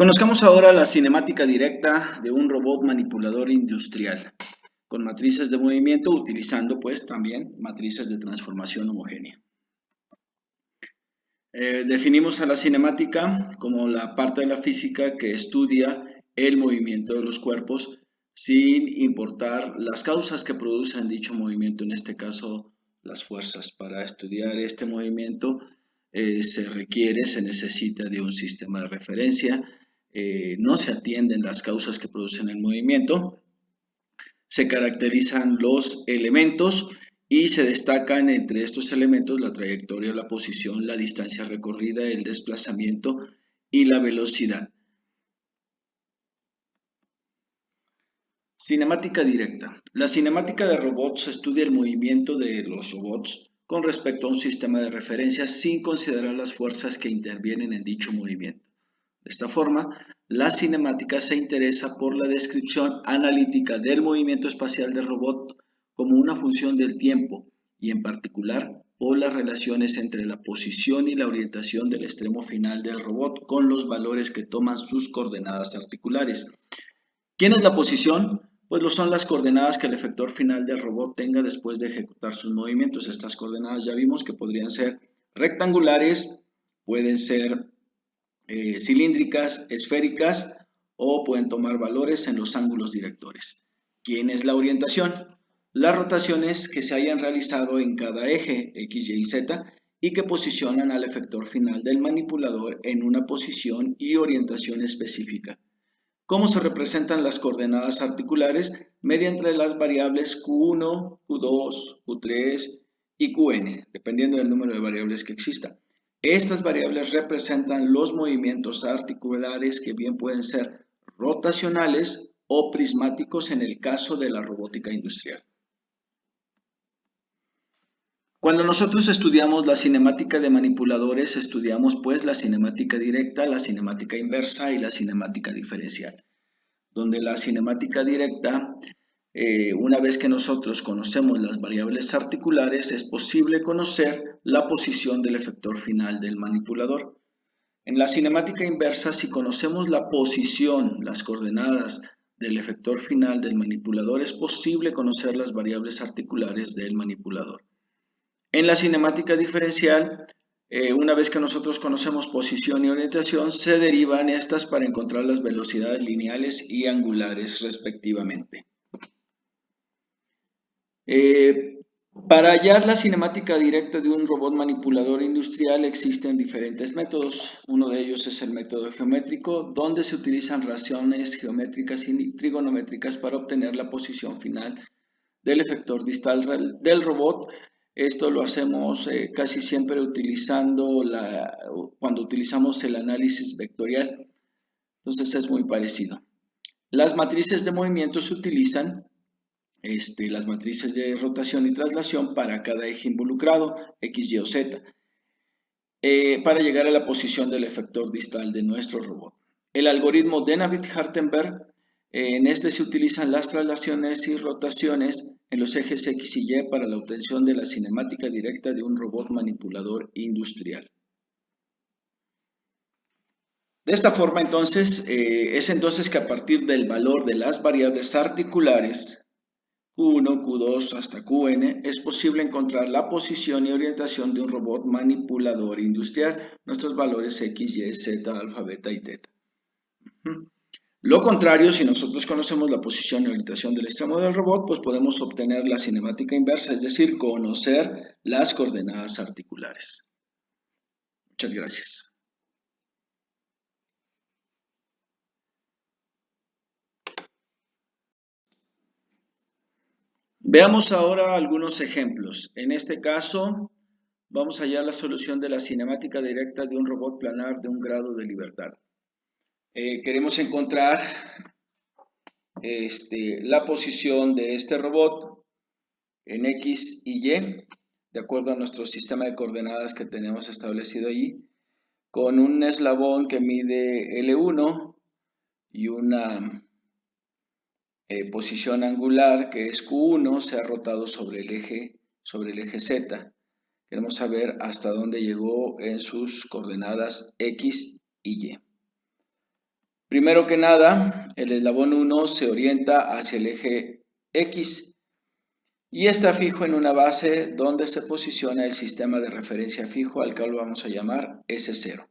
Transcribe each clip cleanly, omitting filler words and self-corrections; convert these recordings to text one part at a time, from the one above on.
Conozcamos ahora la cinemática directa de un robot manipulador industrial con matrices de movimiento utilizando pues también matrices de transformación homogénea. Definimos a la cinemática como la parte de la física que estudia el movimiento de los cuerpos sin importar las causas que producen dicho movimiento, en este caso las fuerzas. Para estudiar este movimiento se necesita de un sistema de referencia, no se atienden las causas que producen el movimiento, se caracterizan los elementos y se destacan entre estos elementos la trayectoria, la posición, la distancia recorrida, el desplazamiento y la velocidad. Cinemática directa. La cinemática de robots estudia el movimiento de los robots con respecto a un sistema de referencia sin considerar las fuerzas que intervienen en dicho movimiento. De esta forma, la cinemática se interesa por la descripción analítica del movimiento espacial del robot como una función del tiempo y en particular por las relaciones entre la posición y la orientación del extremo final del robot con los valores que toman sus coordenadas articulares. ¿Quién es la posición? Pues lo son las coordenadas que el efector final del robot tenga después de ejecutar sus movimientos. Estas coordenadas ya vimos que podrían ser rectangulares, pueden ser cilíndricas, esféricas o pueden tomar valores en los ángulos directores. ¿Quién es la orientación? Las rotaciones que se hayan realizado en cada eje X, Y y Z y que posicionan al efector final del manipulador en una posición y orientación específica. ¿Cómo se representan las coordenadas articulares? Mediante las variables Q1, Q2, Q3 y Qn, dependiendo del número de variables que exista. Estas variables representan los movimientos articulares que bien pueden ser rotacionales o prismáticos en el caso de la robótica industrial. Cuando nosotros estudiamos la cinemática de manipuladores, estudiamos pues la cinemática directa, la cinemática inversa y la cinemática diferencial. Donde la cinemática directa, una vez que nosotros conocemos las variables articulares, es posible conocer la posición del efector final del manipulador. En la cinemática inversa, si conocemos la posición, las coordenadas del efector final del manipulador, es posible conocer las variables articulares del manipulador. En la cinemática diferencial, una vez que nosotros conocemos posición y orientación, se derivan estas para encontrar las velocidades lineales y angulares respectivamente. Para hallar la cinemática directa de un robot manipulador industrial existen diferentes métodos. Uno de ellos es el método geométrico, donde se utilizan relaciones geométricas y trigonométricas para obtener la posición final del efector distal del robot. Esto lo hacemos casi siempre cuando utilizamos el análisis vectorial. Entonces es muy parecido. Las matrices de movimiento se utilizan, las matrices de rotación y traslación para cada eje involucrado, X, Y o Z, para llegar a la posición del efector distal de nuestro robot. El algoritmo de Navier-Hartenberg, en este se utilizan las traslaciones y rotaciones en los ejes X y Y para la obtención de la cinemática directa de un robot manipulador industrial. De esta forma entonces, es entonces que a partir del valor de las variables articulares Q1, Q2 hasta Qn, es posible encontrar la posición y orientación de un robot manipulador industrial, nuestros valores X, Y, Z, alfa, beta y teta. Lo contrario, si nosotros conocemos la posición y orientación del extremo del robot, pues podemos obtener la cinemática inversa, es decir, conocer las coordenadas articulares. Muchas gracias. Veamos ahora algunos ejemplos. En este caso, vamos a hallar la solución de la cinemática directa de un robot planar de un grado de libertad. Queremos encontrar la posición de este robot en X y Y, de acuerdo a nuestro sistema de coordenadas que tenemos establecido allí, con un eslabón que mide L1 y una posición angular que es Q1, se ha rotado sobre el eje Z. Queremos saber hasta dónde llegó en sus coordenadas X y Y. Primero que nada, el eslabón 1 se orienta hacia el eje X y está fijo en una base donde se posiciona el sistema de referencia fijo al cual vamos a llamar S0.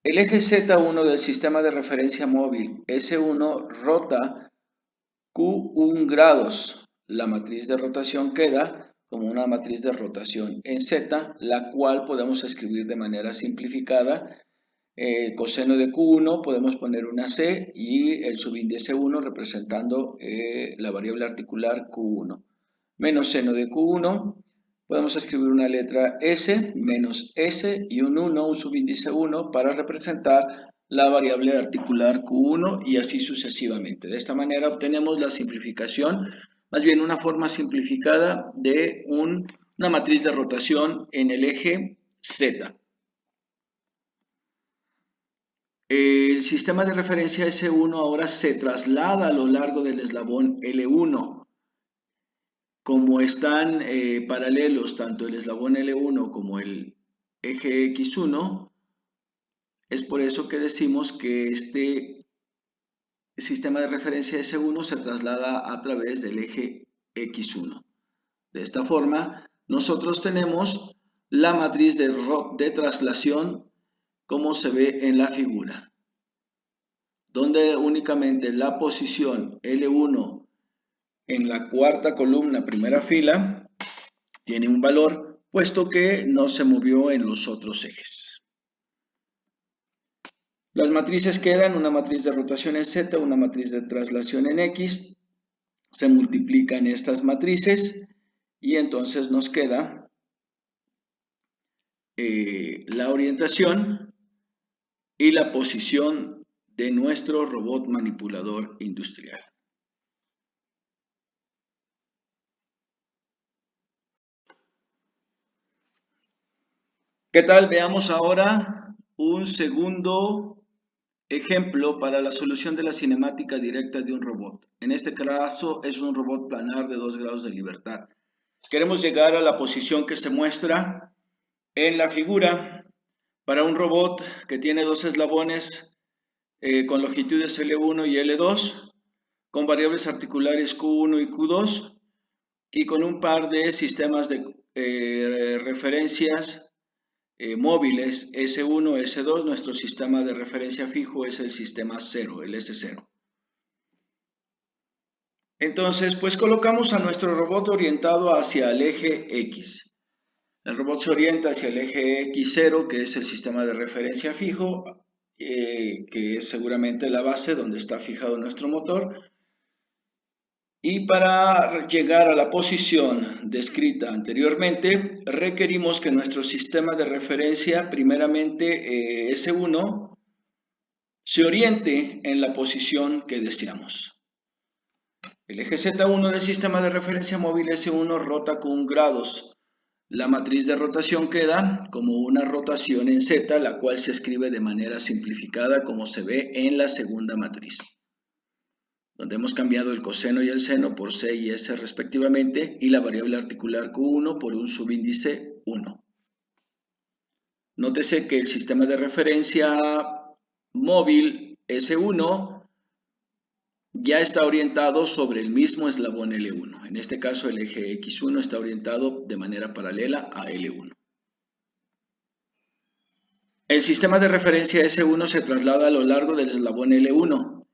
El eje Z1 del sistema de referencia móvil S1 rota Q1 grados. La matriz de rotación queda como una matriz de rotación en Z, la cual podemos escribir de manera simplificada. El coseno de Q1 podemos poner una C y el subíndice 1 representando la variable articular Q1. Menos seno de Q1, podemos escribir una letra S, menos S y un 1, un subíndice 1 para representar la variable articular Q1 y así sucesivamente. De esta manera obtenemos la simplificación, más bien una forma simplificada de una matriz de rotación en el eje Z. El sistema de referencia S1 ahora se traslada a lo largo del eslabón L1. Como están paralelos tanto el eslabón L1 como el eje X1, es por eso que decimos que este sistema de referencia S1 se traslada a través del eje X1. De esta forma, nosotros tenemos la matriz de traslación como se ve en la figura, donde únicamente la posición L1 en la cuarta columna, primera fila, tiene un valor, puesto que no se movió en los otros ejes. Las matrices quedan, una matriz de rotación en Z, una matriz de traslación en X, se multiplican estas matrices y entonces nos queda la orientación y la posición de nuestro robot manipulador industrial. ¿Qué tal? Veamos ahora un segundo ejemplo para la solución de la cinemática directa de un robot. En este caso es un robot planar de 2 grados de libertad. Queremos llegar a la posición que se muestra en la figura para un robot que tiene dos eslabones con longitudes L1 y L2, con variables articulares Q1 y Q2 y con un par de sistemas de referencias móviles S1, S2, nuestro sistema de referencia fijo es el sistema 0, el S0. Entonces, pues colocamos a nuestro robot orientado hacia el eje X. El robot se orienta hacia el eje X0, que es el sistema de referencia fijo, que es seguramente la base donde está fijado nuestro motor. Y para llegar a la posición descrita anteriormente, requerimos que nuestro sistema de referencia, primeramente S1, se oriente en la posición que deseamos. El eje Z1 del sistema de referencia móvil S1 rota con grados. La matriz de rotación queda como una rotación en Z, la cual se escribe de manera simplificada como se ve en la segunda matriz, donde hemos cambiado el coseno y el seno por C y S respectivamente y la variable articular Q1 por un subíndice 1. Nótese que el sistema de referencia móvil S1 ya está orientado sobre el mismo eslabón L1. En este caso el eje X1 está orientado de manera paralela a L1. El sistema de referencia S1 se traslada a lo largo del eslabón L1.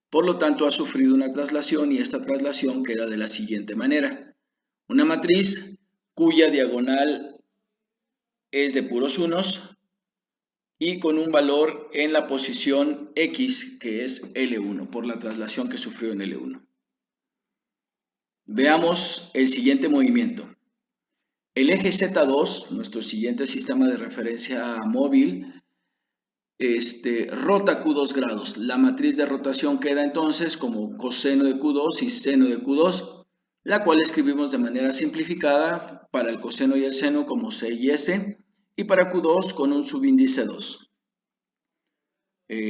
Por lo tanto, ha sufrido una traslación y esta traslación queda de la siguiente manera. Una matriz cuya diagonal es de puros unos y con un valor en la posición X, que es L1, por la traslación que sufrió en L1. Veamos el siguiente movimiento. El eje Z2, nuestro siguiente sistema de referencia móvil, rota Q2 grados. La matriz de rotación queda entonces como coseno de Q2 y seno de Q2, la cual escribimos de manera simplificada para el coseno y el seno como C y S, y para Q2 con un subíndice 2.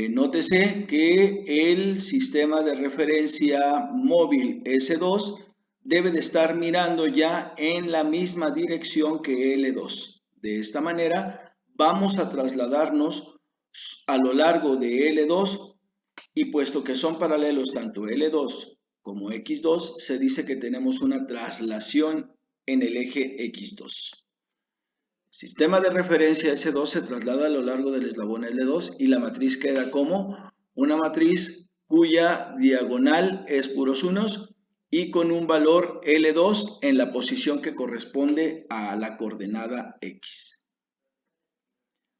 Nótese que el sistema de referencia móvil S2 debe de estar mirando ya en la misma dirección que L2. De esta manera vamos a trasladarnos a lo largo de L2 y puesto que son paralelos tanto L2 como X2, se dice que tenemos una traslación en el eje X2. Sistema de referencia S2 se traslada a lo largo del eslabón L2 y la matriz queda como una matriz cuya diagonal es puros unos y con un valor L2 en la posición que corresponde a la coordenada X.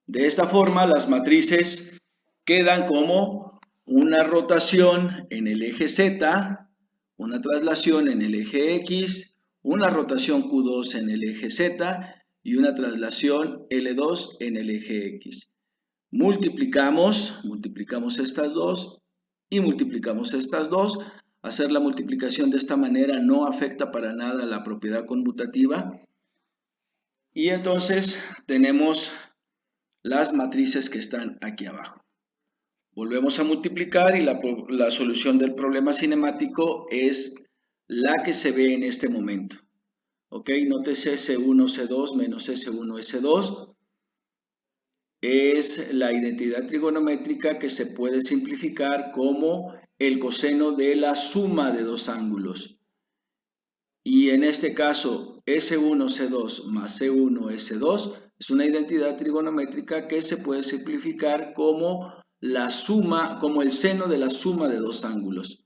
De esta forma, las matrices quedan como una rotación en el eje Z, una traslación en el eje X, una rotación Q2 en el eje Z y una traslación L2 en el eje X. Multiplicamos estas dos y multiplicamos estas dos. Hacer la multiplicación de esta manera no afecta para nada la propiedad conmutativa. Y entonces tenemos las matrices que están aquí abajo. Volvemos a multiplicar y la solución del problema cinemático es la que se ve en este momento. Ok, nótese C1, C2 menos S1, S2 es la identidad trigonométrica que se puede simplificar como el coseno de la suma de dos ángulos. Y en este caso, S1, C2 más C1, S2 es una identidad trigonométrica que se puede simplificar como la suma, como el seno de la suma de dos ángulos.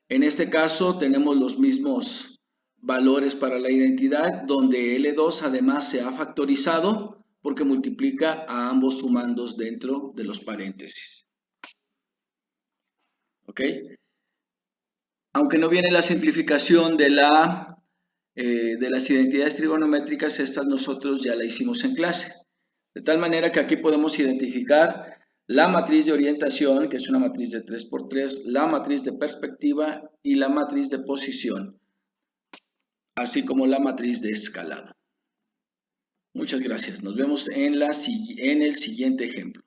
En este caso tenemos los mismos valores para la identidad, donde L2 además se ha factorizado porque multiplica a ambos sumandos dentro de los paréntesis. ¿Ok? Aunque no viene la simplificación de las identidades trigonométricas, estas nosotros ya la hicimos en clase. De tal manera que aquí podemos identificar la matriz de orientación, que es una matriz de 3×3, la matriz de perspectiva y la matriz de posición, así como la matriz de escalado. Muchas gracias. Nos vemos en el siguiente ejemplo.